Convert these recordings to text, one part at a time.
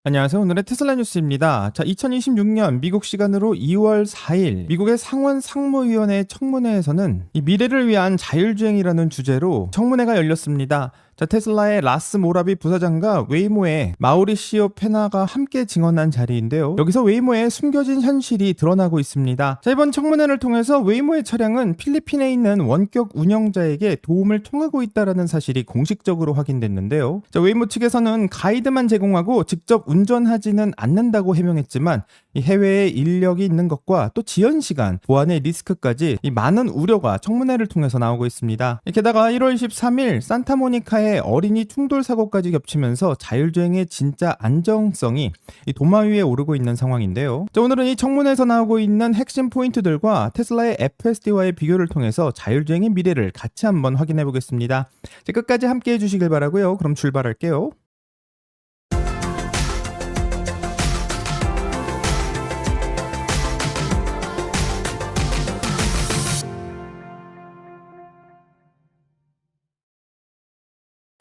안녕하세요. 오늘의 테슬라 뉴스입니다. 2026년 미국 시간으로 2월 4일 미국의 상원 상무위원회 청문회에서는 이 미래를 위한 자율주행이라는 주제로 청문회가 열렸습니다. 테슬라의 라스 모라비 부사장과 웨이모의 마우리시오 페나가 함께 증언한 자리인데요. 여기서 웨이모의 숨겨진 현실이 드러나고 있습니다. 이번 청문회를 통해서 웨이모의 차량은 필리핀에 있는 원격 운영자에게 도움을 통하고 있다는 사실이 공식적으로 확인됐는데요. 웨이모 측에서는 가이드만 제공하고 직접 운전하지는 않는다고 해명했지만 이 해외에 인력이 있는 것과 또 지연 시간, 보안의 리스크까지 이 많은 우려가 청문회를 통해서 나오고 있습니다. 게다가 1월 23일 산타모니카의 어린이 충돌 사고까지 겹치면서 자율주행의 진짜 안정성이 이 도마 위에 오르고 있는 상황인데요. 오늘은 이 청문회에서 나오고 있는 핵심 포인트들과 테슬라의 FSD와의 비교를 통해서 자율주행의 미래를 같이 한번 확인해 보겠습니다. 끝까지 함께 해주시길 바라고요. 그럼 출발할게요.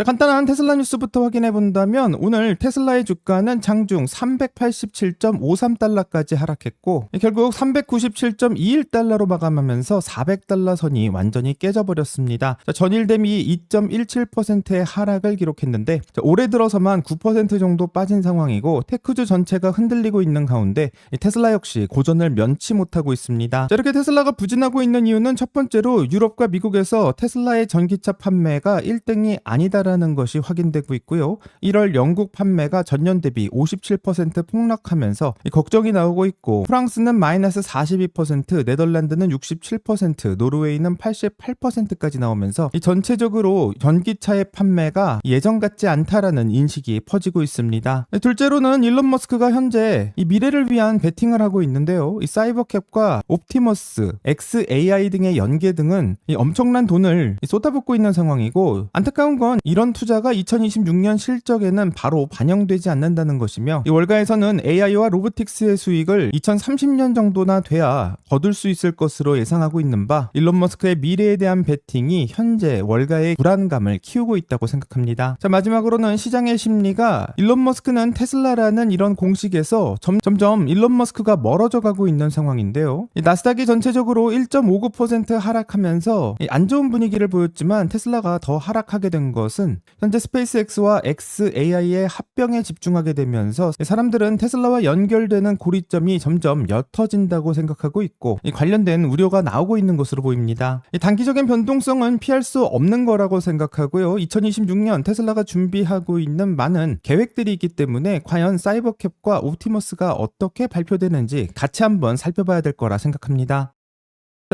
간단한 테슬라 뉴스부터 확인해 본다면 오늘 테슬라의 주가는 장중 387.53달러까지 하락했고 결국 397.21달러로 마감하면서 400달러 선이 완전히 깨져버렸습니다. 전일 대비 2.17%의 하락을 기록했는데 올해 들어서만 9% 정도 빠진 상황이고 테크주 전체가 흔들리고 있는 가운데 테슬라 역시 고전을 면치 못하고 있습니다. 이렇게 테슬라가 부진하고 있는 이유는 첫 번째로 유럽과 미국에서 테슬라의 전기차 판매가 1등이 아니다 라는 것이 확인되고 있고요. 1월 영국 판매가 전년 대비 57% 폭락하면서 걱정이 나오고 있고 프랑스는 마이너스 42%, 네덜란드는 67%, 노르웨이는 88%까지 나오면서 전체적으로 전기차의 판매가 예전 같지 않다라는 인식이 퍼지고 있습니다. 둘째로는 일론 머스크가 현재 이 미래를 위한 베팅을 하고 있는데요. 이 사이버캡과 옵티머스, XAI 등의 연계 등은 이 엄청난 돈을 쏟아붓고 있는 상황이고 안타까운 건 이런 투자가 2026년 실적에는 바로 반영되지 않는다는 것이며 이 월가에서는 AI와 로보틱스의 수익을 2030년 정도나 돼야 거둘 수 있을 것으로 예상하고 있는 바 일론 머스크의 미래에 대한 베팅이 현재 월가의 불안감을 키우고 있다고 생각합니다. 마지막으로는 시장의 심리가 일론 머스크는 테슬라라는 이런 공식에서 점점 일론 머스크가 멀어져 가고 있는 상황인데요. 이 나스닥이 전체적으로 1.59% 하락하면서 안 좋은 분위기를 보였지만 테슬라가 더 하락하게 된 것은 현재 스페이스X와 XAI의 합병에 집중하게 되면서 사람들은 테슬라와 연결되는 고리점이 점점 옅어진다고 생각하고 있고 관련된 우려가 나오고 있는 것으로 보입니다. 단기적인 변동성은 피할 수 없는 거라고 생각하고요. 2026년 테슬라가 준비하고 있는 많은 계획들이 있기 때문에 과연 사이버캡과 옵티머스가 어떻게 발표되는지 같이 한번 살펴봐야 될 거라 생각합니다.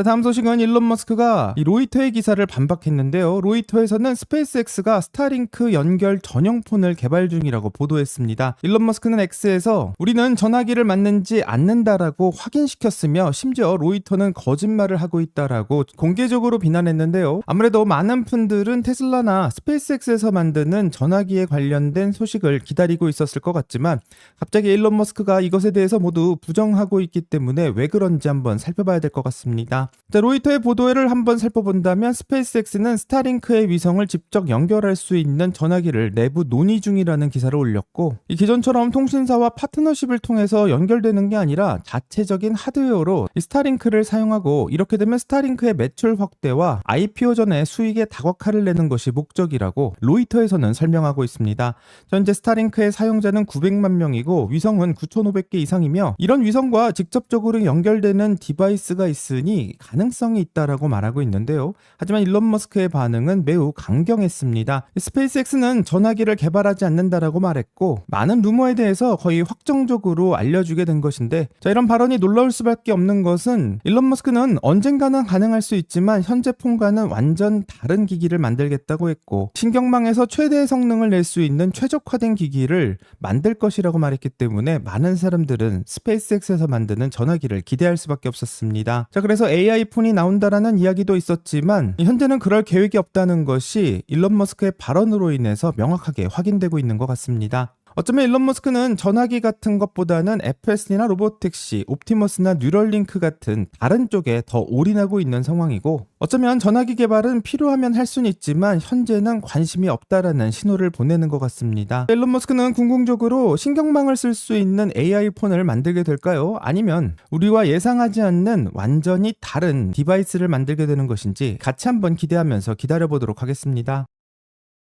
다음 소식은 일론 머스크가 로이터의 기사를 반박했는데요. 로이터에서는 스페이스X가 스타링크 연결 전용 폰을 개발 중이라고 보도했습니다. 일론 머스크는 X에서 우리는 전화기를 맞는지 않는다라고 확인시켰으며 심지어 로이터는 거짓말을 하고 있다라고 공개적으로 비난했는데요. 아무래도 많은 분들은 테슬라나 스페이스X에서 만드는 전화기에 관련된 소식을 기다리고 있었을 것 같지만 갑자기 일론 머스크가 이것에 대해서 모두 부정하고 있기 때문에 왜 그런지 한번 살펴봐야 될 것 같습니다. 로이터의 보도를 한번 살펴본다면 스페이스X는 스타링크의 위성을 직접 연결할 수 있는 전화기를 내부 논의 중이라는 기사를 올렸고 이 기존처럼 통신사와 파트너십을 통해서 연결되는 게 아니라 자체적인 하드웨어로 이 스타링크를 사용하고 이렇게 되면 스타링크의 매출 확대와 IPO 전에 수익의 다각화를 내는 것이 목적이라고 로이터에서는 설명하고 있습니다. 현재 스타링크의 사용자는 900만 명이고 위성은 9,500개 이상이며 이런 위성과 직접적으로 연결되는 디바이스가 있으니 가능성이 있다라고 말하고 있는데요. 하지만 일론 머스크의 반응은 매우 강경했습니다. 스페이스X는 전화기를 개발하지 않는다라고 말했고 많은 루머에 대해서 거의 확정적으로 알려주게 된 것인데 이런 발언이 놀라울 수밖에 없는 것은 일론 머스크는 언젠가는 가능할 수 있지만 현재 폰과는 완전 다른 기기를 만들겠다고 했고 신경망에서 최대의 성능을 낼 수 있는 최적화된 기기를 만들 것이라고 말했기 때문에 많은 사람들은 스페이스X에서 만드는 전화기를 기대할 수밖에 없었습니다. 그래서 AI 폰이 나온다라는 이야기도 있었지만 현재는 그럴 계획이 없다는 것이 일론 머스크의 발언으로 인해서 명확하게 확인되고 있는 것 같습니다. 어쩌면 일론 머스크는 전화기 같은 것보다는 FSD나 로보택시, 옵티머스나 뉴럴링크 같은 다른 쪽에 더 올인하고 있는 상황이고, 어쩌면 전화기 개발은 필요하면 할 수는 있지만 현재는 관심이 없다라는 신호를 보내는 것 같습니다. 일론 머스크는 궁극적으로 신경망을 쓸 수 있는 AI 폰을 만들게 될까요? 아니면 우리와 예상하지 않는 완전히 다른 디바이스를 만들게 되는 것인지 같이 한번 기대하면서 기다려보도록 하겠습니다.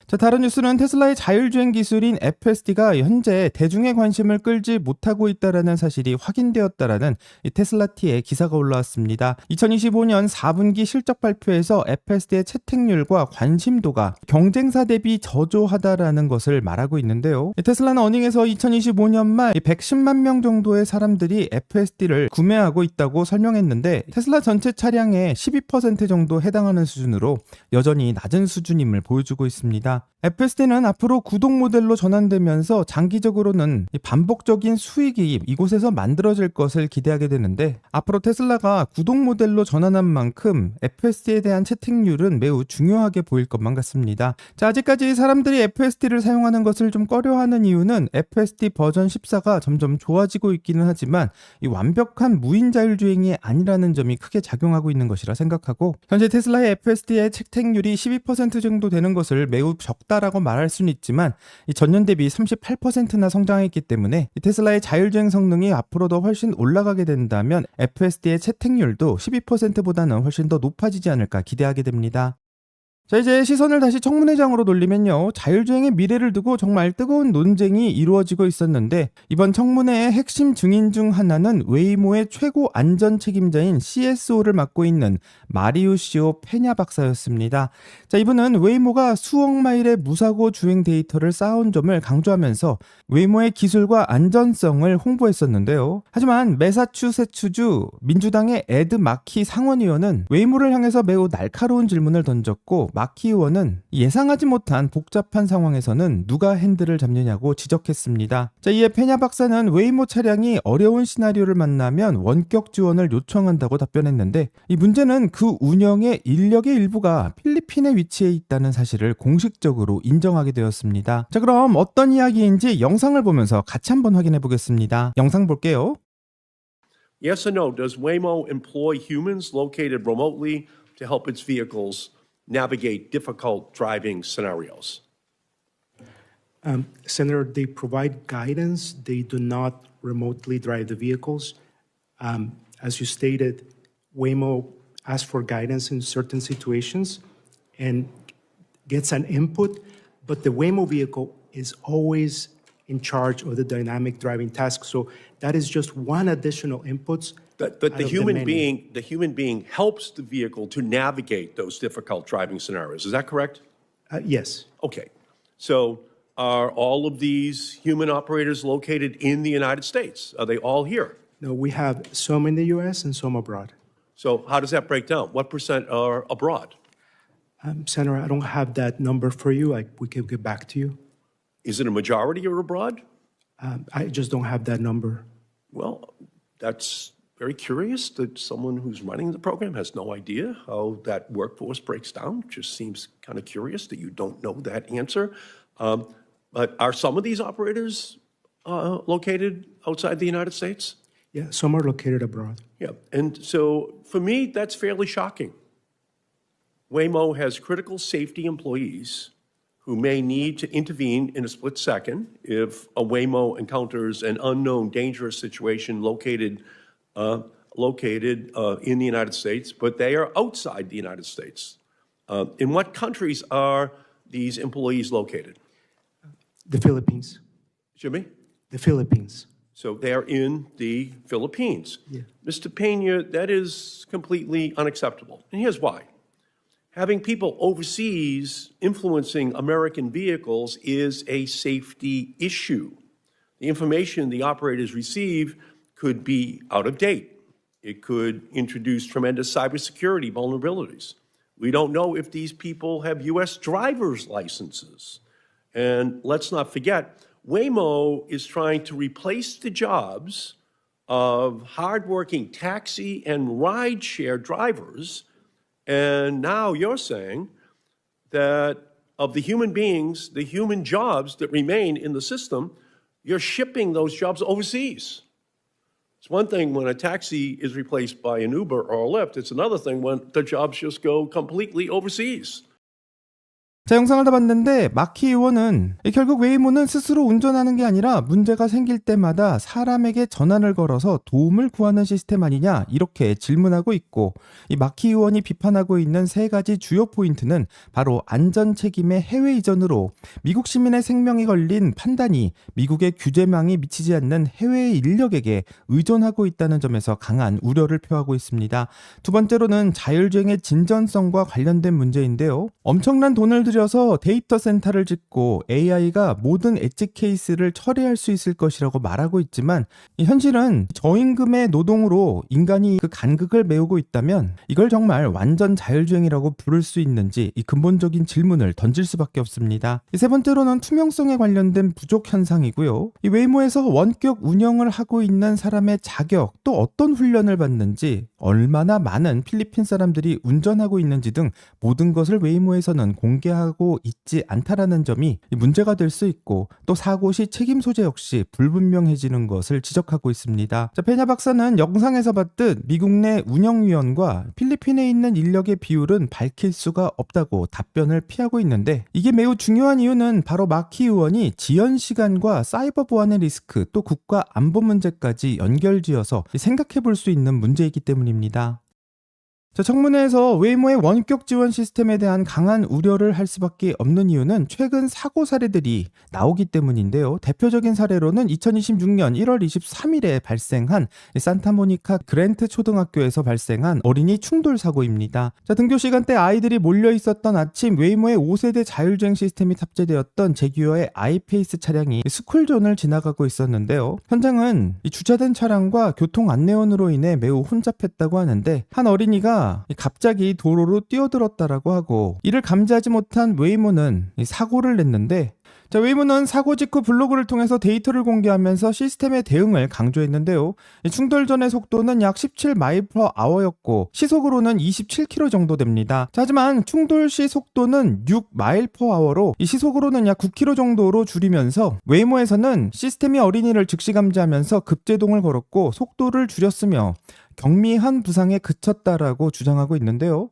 자, 다른 뉴스는 테슬라의 자율주행 기술인 FSD가 현재 대중의 관심을 끌지 못하고 있다는 사실이 확인되었다라는 테슬라티의 기사가 올라왔습니다. 2025년 4분기 실적 발표에서 FSD의 채택률과 관심도가 경쟁사 대비 저조하다라는 것을 말하고 있는데요. 테슬라는 어닝에서 2025년 말 110만 명 정도의 사람들이 FSD를 구매하고 있다고 설명했는데, 테슬라 전체 차량의 12% 정도 해당하는 수준으로 여전히 낮은 수준임을 보여주고 있습니다. FSD는 앞으로 구독 모델로 전환되면서 장기적으로는 반복적인 수익이 이곳에서 만들어질 것을 기대하게 되는데, 앞으로 테슬라가 구독 모델로 전환한 만큼 FSD에 대한 채택률은 매우 중요하게 보일 것만 같습니다. 자, 아직까지 사람들이 FSD를 사용하는 것을 좀 꺼려하는 이유는 FSD 버전 14가 점점 좋아지고 있기는 하지만 이 완벽한 무인 자율주행이 아니라는 점이 크게 작용하고 있는 것이라 생각하고, 현재 테슬라의 FSD의 채택률이 12% 정도 되는 것을 매우 적다라고 말할 수는 있지만 이 전년 대비 38%나 성장했기 때문에 이 테슬라의 자율주행 성능이 앞으로도 훨씬 올라가게 된다면 FSD의 채택률도 12%보다는 훨씬 더 높아지지 않을까 기대하게 됩니다. 자, 이제 시선을 다시 청문회장으로 돌리면요, 자율주행의 미래를 두고 정말 뜨거운 논쟁이 이루어지고 있었는데, 이번 청문회의 핵심 증인 중 하나는 웨이모의 최고 안전 책임자인 CSO를 맡고 있는 마리우시오 페냐 박사였습니다. 자, 이분은 웨이모가 수억 마일의 무사고 주행 데이터를 쌓아온 점을 강조하면서 웨이모의 기술과 안전성을 홍보했었는데요. 하지만 매사추세츠주 민주당의 에드 마키 상원의원은 웨이모를 향해서 매우 날카로운 질문을 던졌고, 마키 의원은 예상하지 못한 복잡한 상황에서는 누가 핸들을 잡느냐고 지적했습니다. 자, 이에 페냐 박사는 웨이모 차량이 어려운 시나리오를 만나면 원격 지원을 요청한다고 답변했는데, 이 문제는 그 운영의 인력의 일부가 필리핀에 위치해 있다는 사실을 공식적으로 인정하게 되었습니다. 자, 그럼 어떤 이야기인지 영상을 보면서 같이 한번 확인해 보겠습니다. 영상 볼게요. Yes or no, does Waymo employ humans located remotely to help its vehicles navigate difficult driving scenarios? Senator, they provide guidance. They do not remotely drive the vehicles. As you stated, Waymo asks for guidance in certain situations and gets an input, but the Waymo vehicle is always in charge of the dynamic driving task. So that is just one additional input. But the human being helps the vehicle to navigate those difficult driving scenarios. Is that correct? Yes. Okay. So are all of these human operators located in the United States? Are they all here? No, we have some in the U.S. and some abroad. So how does that break down? What percent are abroad? Senator, I don't have that number for you. We can get back to you. Is it a majority are abroad? I just don't have that number. Well, that's very curious that someone who's running the program has no idea how that workforce breaks down. Just seems kind of curious that you don't know that answer. But are some of these operators located outside the United States? Yeah, some are located abroad. Yeah, and so for me, that's fairly shocking. Waymo has critical safety employees who may need to intervene in a split second if a Waymo encounters an unknown dangerous situation located in the United States, but they are outside the United States. In what countries are these employees located? The Philippines. Jimmy? The Philippines. So they are in the Philippines. Yeah. Mr. Pena, that is completely unacceptable. And here's why. Having people overseas influencing American vehicles is a safety issue. The information the operators receive could be out of date. It could introduce tremendous cybersecurity vulnerabilities. We don't know if these people have U.S. driver's licenses. And let's not forget, Waymo is trying to replace the jobs of hardworking taxi and rideshare drivers. And now you're saying that of the human beings, the human jobs that remain in the system, you're shipping those jobs overseas. It's one thing when a taxi is replaced by an Uber or a Lyft. It's another thing when the jobs just go completely overseas. 자, 영상을 다 봤는데 마키 의원은 결국 웨이모는 스스로 운전하는 게 아니라 문제가 생길 때마다 사람에게 전화를 걸어서 도움을 구하는 시스템 아니냐 이렇게 질문하고 있고, 이 마키 의원이 비판하고 있는 세 가지 주요 포인트는 바로 안전 책임의 해외 이전으로 미국 시민의 생명이 걸린 판단이 미국의 규제망이 미치지 않는 해외 인력에게 의존하고 있다는 점에서 강한 우려를 표하고 있습니다. 두 번째로는 자율주행의 진전성과 관련된 문제인데요. 엄청난 돈을 들여서 데이터 센터를 짓고 AI가 모든 엣지 케이스를 처리할 수 있을 것이라고 말하고 있지만, 현실은 저임금의 노동으로 인간이 그 간극을 메우고 있다면 이걸 정말 완전 자율주행이라고 부를 수 있는지 이 근본적인 질문을 던질 수밖에 없습니다. 세 번째로는 투명성에 관련된 부족 현상이고요. 이 웨이모에서 원격 운영을 하고 있는 사람의 자격, 또 어떤 훈련을 받는지, 얼마나 많은 필리핀 사람들이 운전하고 있는지 등 모든 것을 웨이모에서는 공개하고 있지 않다라는 점이 문제가 될 수 있고, 또 사고 시 책임 소재 역시 불분명해지는 것을 지적하고 있습니다. 자, 페냐 박사는 영상에서 봤듯 미국 내 운영위원과 필리핀에 있는 인력의 비율은 밝힐 수가 없다고 답변을 피하고 있는데, 이게 매우 중요한 이유는 바로 마키 의원이 지연 시간과 사이버 보안의 리스크, 또 국가 안보 문제까지 연결지어서 생각해 볼 수 있는 문제이기 때문입니다. 자, 청문회에서 웨이모의 원격 지원 시스템에 대한 강한 우려를 할 수밖에 없는 이유는 최근 사고 사례들이 나오기 때문인데요. 대표적인 사례로는 2026년 1월 23일에 발생한 산타모니카 그랜트 초등학교에서 발생한 어린이 충돌 사고입니다. 자, 등교 시간대 아이들이 몰려 있었던 아침, 웨이모의 5세대 자율주행 시스템이 탑재되었던 제규어의 아이페이스 차량이 스쿨존을 지나가고 있었는데요. 현장은 주차된 차량과 교통 안내원으로 인해 매우 혼잡했다고 하는데, 한 어린이가 갑자기 도로로 뛰어들었다라고 하고, 이를 감지하지 못한 웨이모는 사고를 냈는데, 자, 웨이모는 사고 직후 블로그를 통해서 데이터를 공개하면서 시스템의 대응을 강조했는데요. 충돌 전의 속도는 약 17마일/아워였고 시속으로는 27km 정도 됩니다. 자, 하지만 충돌 시 속도는 6마일/아워로 시속으로는 약 9km 정도로 줄이면서 웨이모에서는 시스템이 어린이를 즉시 감지하면서 급제동을 걸었고 속도를 줄였으며 경미한 부상에 그쳤다라고 주장하고 있는데요.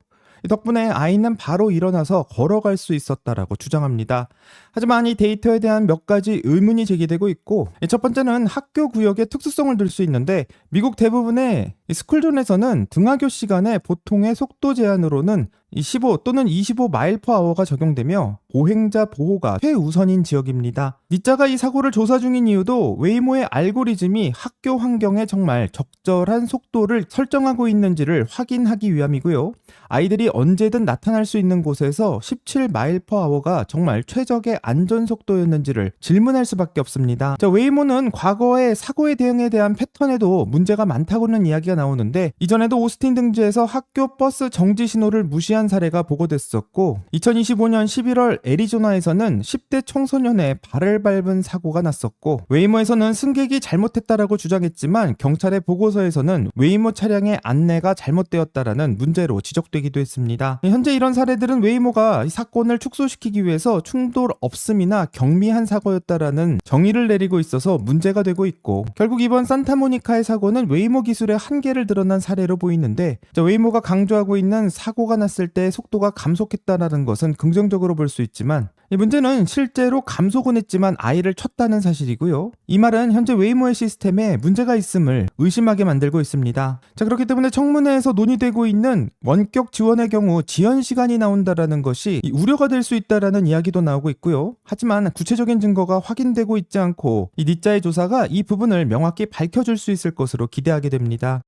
덕분에 아이는 바로 일어나서 걸어갈 수 있었다라고 주장합니다. 하지만 이 데이터에 대한 몇 가지 의문이 제기되고 있고, 첫 번째는 학교 구역의 특수성을 들 수 있는데, 미국 대부분의 스쿨존에서는 등하교 시간에 보통의 속도 제한으로는 15 또는 25마일/아워가 적용되며 보행자 보호가 최우선인 지역입니다. 니자가 이 사고를 조사 중인 이유도 웨이모의 알고리즘이 학교 환경에 정말 적절한 속도를 설정하고 있는지를 확인하기 위함이고요. 아이들이 언제든 나타날 수 있는 곳에서 17마일/아워가 정말 최적의 안전 속도였는지를 질문할 수밖에 없습니다. 자, 웨이모는 과거의 사고에 대응에 대한 패턴에도 문제가 많다고는 이야기가 나오는데, 이전에도 오스틴 등지에서 학교 버스 정지 신호를 무시한 사례가 보고됐었고, 2025년 11월 애리조나에서는 10대 청소년의 발을 밟은 사고가 났었고, 웨이모에서는 승객이 잘못했다라고 주장했지만 경찰의 보고서에서는 웨이모 차량의 안내가 잘못되었다라는 문제로 지적되기도 했습니다. 현재 이런 사례들은 웨이모가 이 사건을 축소시키기 위해서 충돌 없음이나 경미한 사고였다라는 정의를 내리고 있어서 문제가 되고 있고, 결국 이번 산타모니카의 사고는 웨이모 기술의 한계를 드러난 사례로 보이는데, 웨이모가 강조하고 있는 사고가 났을 때 속도가 감속했다라는 것은 긍정적으로 볼 수 있지만, 이 문제는 실제로 감속은 했지만 아이를 쳤다는 사실이고요. 이 말은 현재 웨이모의 시스템에 문제가 있음을 의심하게 만들고 있습니다. 자, 그렇기 때문에 청문회에서 논의되고 있는 원격 지원의 경우 지연 시간이 나온다라는 것이 우려가 될 수 있다라는 이야기도 나오고 있고요. 하지만 구체적인 증거가 확인되고 있지 않고 이 니자의 조사가 이 부분을 명확히 밝혀줄 수 있을 것으로 기대하게 됩니다.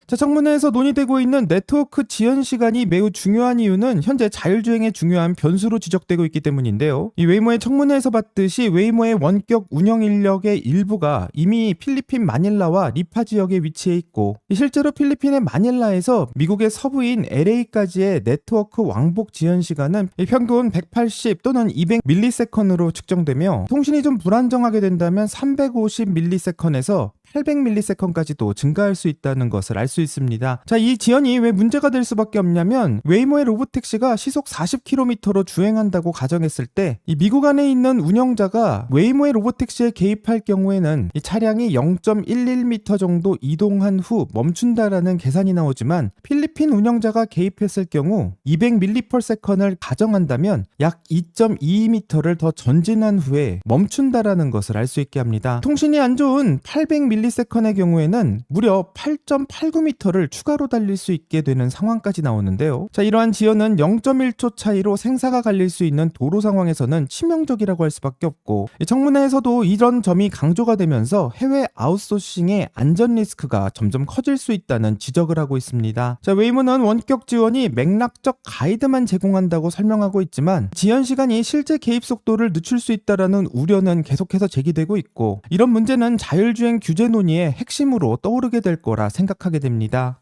자, 청문회에서 논의되고 있는 네트워크 지연 시간이 매우 중요한 이유는 현재 자율주행의 중요한 변수로 지적되고 있기 때문인데요. 이 웨이모의 청문회에서 봤듯이 웨이모의 원격 운영 인력의 일부가 이미 필리핀 마닐라와 리파 지역에 위치해 있고, 실제로 필리핀의 마닐라에서 미국의 서부인 LA까지의 네트워크 왕복 지연 시간은 평균 180 또는 200ms로 측정되며, 통신이 좀 불안정하게 된다면 350ms에서 800ms까지도 증가할 수 있다는 것을 알 수 있습니다. 자, 이 지연이 왜 문제가 될 수밖에 없냐면 웨이모의 로봇택시가 시속 40km로 주행한다고 가정했을 때 이 미국 안에 있는 운영자가 웨이모의 로봇택시에 개입할 경우에는 이 차량이 0.11m 정도 이동한 후 멈춘다라는 계산이 나오지만 필리핀 운영자가 개입했을 경우 200ms를 가정한다면 약 2.22m를 더 전진한 후에 멈춘다라는 것을 알 수 있게 합니다. 통신이 안 좋은 800ms의 경우에는 무려 8.89m를 추가로 달릴 수 있게 되는 상황까지 나오는데요. 자, 이러한 지연은 0.1초 차이로 생사가 갈릴 수 있는 도로 상황에서는 치명적이라고 할 수밖에 없고, 청문회에서도 이런 점이 강조가 되면서 해외 아웃소싱의 안전 리스크가 점점 커질 수 있다는 지적을 하고 있습니다. 자, 웨이모는 원격 지원이 맥락적 가이드만 제공한다고 설명하고 있지만 지연 시간이 실제 개입 속도를 늦출 수 있다라는 우려는 계속해서 제기되고 있고, 이런 문제는 자율주행 규제 논의의 핵심으로 떠오르게 될 거라 생각하게 됩니다.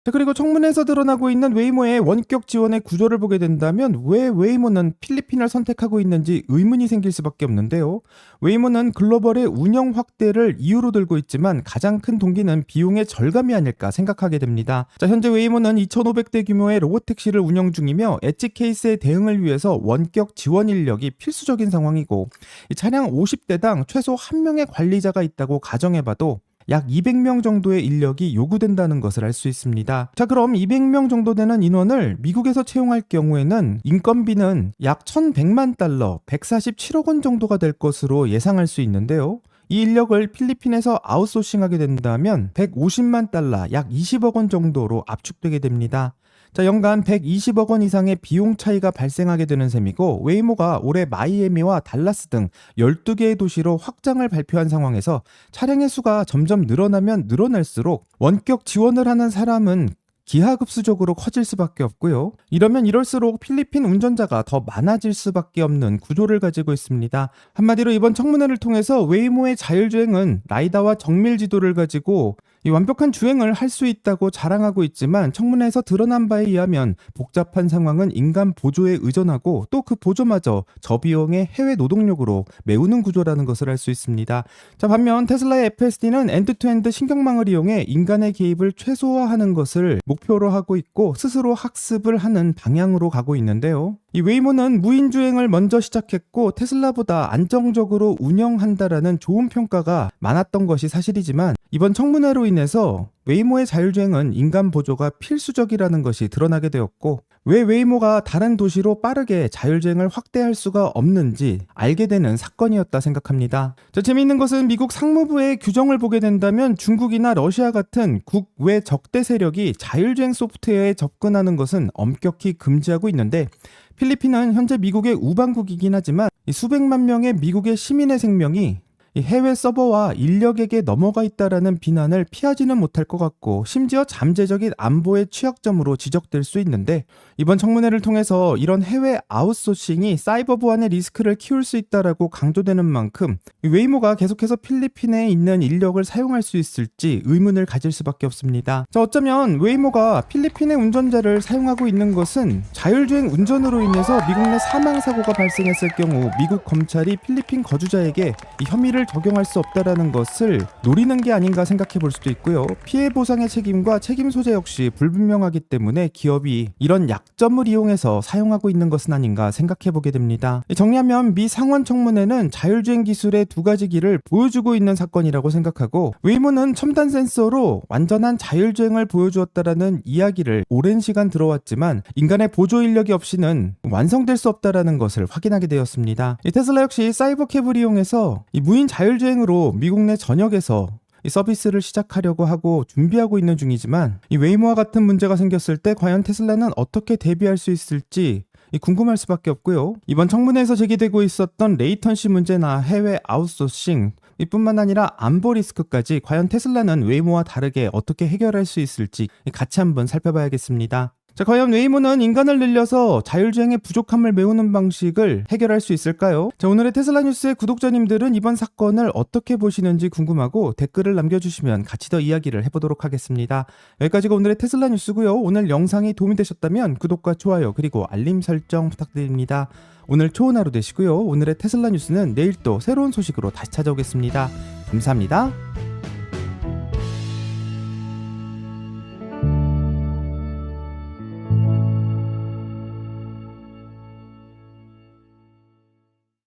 자, 그리고 청문회에서 드러나고 있는 웨이모의 원격 지원의 구조를 보게 된다면 왜 웨이모는 필리핀을 선택하고 있는지 의문이 생길 수밖에 없는데요. 웨이모는 글로벌의 운영 확대를 이유로 들고 있지만 가장 큰 동기는 비용의 절감이 아닐까 생각하게 됩니다. 자, 현재 웨이모는 2,500대 규모의 로봇택시를 운영 중이며 엣지 케이스에 대응을 위해서 원격 지원 인력이 필수적인 상황이고, 이 차량 50대당 최소 1명의 관리자가 있다고 가정해봐도 약 200명 정도의 인력이 요구된다는 것을 알 수 있습니다. 자, 그럼 200명 정도 되는 인원을 미국에서 채용할 경우에는 인건비는 약 1,100만 달러, 147억 원 정도가 될 것으로 예상할 수 있는데요. 이 인력을 필리핀에서 아웃소싱하게 된다면 150만 달러, 약 20억 원 정도로 압축되게 됩니다. 자, 연간 120억 원 이상의 비용 차이가 발생하게 되는 셈이고, 웨이모가 올해 마이애미와 달라스 등 12개의 도시로 확장을 발표한 상황에서 차량의 수가 점점 늘어나면 늘어날수록 원격 지원을 하는 사람은 기하급수적으로 커질 수밖에 없고요. 이러면 이럴수록 필리핀 운전자가 더 많아질 수밖에 없는 구조를 가지고 있습니다. 한마디로 이번 청문회를 통해서 웨이모의 자율주행은 라이다와 정밀 지도를 가지고 이 완벽한 주행을 할 수 있다고 자랑하고 있지만, 청문회에서 드러난 바에 의하면 복잡한 상황은 인간 보조에 의존하고 또 그 보조마저 저비용의 해외 노동력으로 메우는 구조라는 것을 알 수 있습니다. 자, 반면 테슬라의 FSD는 엔드투엔드 신경망을 이용해 인간의 개입을 최소화하는 것을 목표로 하고 있고 스스로 학습을 하는 방향으로 가고 있는데요. 이 웨이모는 무인주행을 먼저 시작했고 테슬라보다 안정적으로 운영한다라는 좋은 평가가 많았던 것이 사실이지만, 이번 청문회로 인해서 웨이모의 자율주행은 인간 보조가 필수적이라는 것이 드러나게 되었고, 왜 웨이모가 다른 도시로 빠르게 자율주행을 확대할 수가 없는지 알게 되는 사건이었다 생각합니다. 자, 재미있는 것은 미국 상무부의 규정을 보게 된다면 중국이나 러시아 같은 국외 적대 세력이 자율주행 소프트웨어에 접근하는 것은 엄격히 금지하고 있는데, 필리핀은 현재 미국의 우방국이긴 하지만 수백만 명의 미국의 시민의 생명이 해외 서버와 인력에게 넘어가 있다라는 비난을 피하지는 못할 것 같고, 심지어 잠재적인 안보의 취약점으로 지적될 수 있는데, 이번 청문회를 통해서 이런 해외 아웃소싱이 사이버 보안의 리스크를 키울 수 있다라고 강조되는 만큼 웨이모가 계속해서 필리핀에 있는 인력을 사용할 수 있을지 의문을 가질 수밖에 없습니다. 자, 어쩌면 웨이모가 필리핀의 운전자를 사용하고 있는 것은 자율주행 운전으로 인해서 미국 내 사망사고가 발생했을 경우 미국 검찰이 필리핀 거주자에게 이 혐의를 적용할 수 없다라는 것을 노리는 게 아닌가 생각해 볼 수도 있고요. 피해 보상의 책임과 책임 소재 역시 불분명하기 때문에 기업이 이런 약점을 이용해서 사용하고 있는 것은 아닌가 생각해 보게 됩니다. 정리하면 미 상원 청문회는 자율주행 기술의 두 가지 길을 보여주고 있는 사건이라고 생각하고, 웨이모는 첨단 센서로 완전한 자율주행을 보여주었다라는 이야기를 오랜 시간 들어왔지만 인간의 보조 인력이 없이는 완성될 수 없다라는 것을 확인하게 되었습니다. 테슬라 역시 사이버캡을 이용해서 이 무인 자율주행으로 미국 내 전역에서 이 서비스를 시작하려고 하고 준비하고 있는 중이지만, 이 웨이모와 같은 문제가 생겼을 때 과연 테슬라는 어떻게 대비할 수 있을지 궁금할 수밖에 없고요. 이번 청문회에서 제기되고 있었던 레이턴시 문제나 해외 아웃소싱 이뿐만 아니라 안보 리스크까지 과연 테슬라는 웨이모와 다르게 어떻게 해결할 수 있을지 같이 한번 살펴봐야겠습니다. 자, 과연 웨이모는 인간을 늘려서 자율주행의 부족함을 메우는 방식을 해결할 수 있을까요? 자, 오늘의 테슬라 뉴스의 구독자님들은 이번 사건을 어떻게 보시는지 궁금하고 댓글을 남겨주시면 같이 더 이야기를 해보도록 하겠습니다. 여기까지가 오늘의 테슬라 뉴스고요. 오늘 영상이 도움이 되셨다면 구독과 좋아요 그리고 알림 설정 부탁드립니다. 오늘 좋은 하루 되시고요. 오늘의 테슬라 뉴스는 내일 또 새로운 소식으로 다시 찾아오겠습니다. 감사합니다.